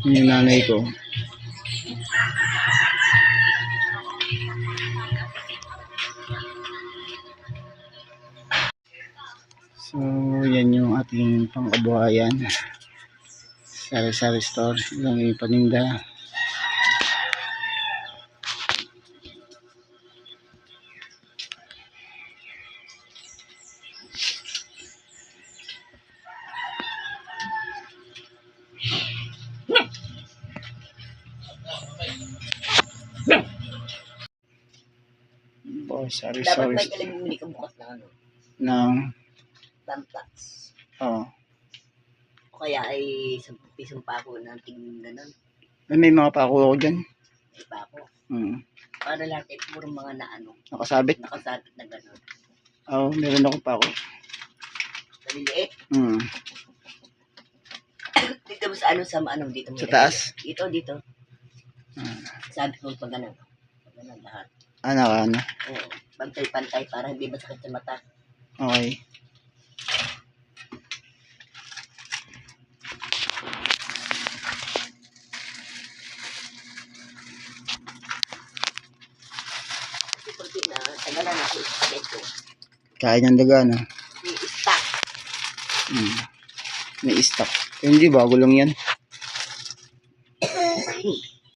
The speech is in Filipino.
Yung nanay ko. So, yan yung ating pangkabuhayan. Sari-sari store. Lang yung paninda. Oh, Dapat sari-sari may kalimimili ka bukas na ano. ng Tamtax. oh. O kaya ay 10 pisong pako ng tingin gano'n. May mga pako ako dyan. May pako. Para lahat ay puro mga na ano. nakasabit na gano'n. oh, meron ako pako. Maliliit. Dito mo sa ano, dito mo. Sa taas? Dito. Sabi ko pag ano lahat. Ano. Oo. Pantay-pantay para hindi masakit sa mata. Okay. Kasi na, tagalan na ako ito. Kain ng daga, no? May stock. May stock. Hindi, bago lang yan.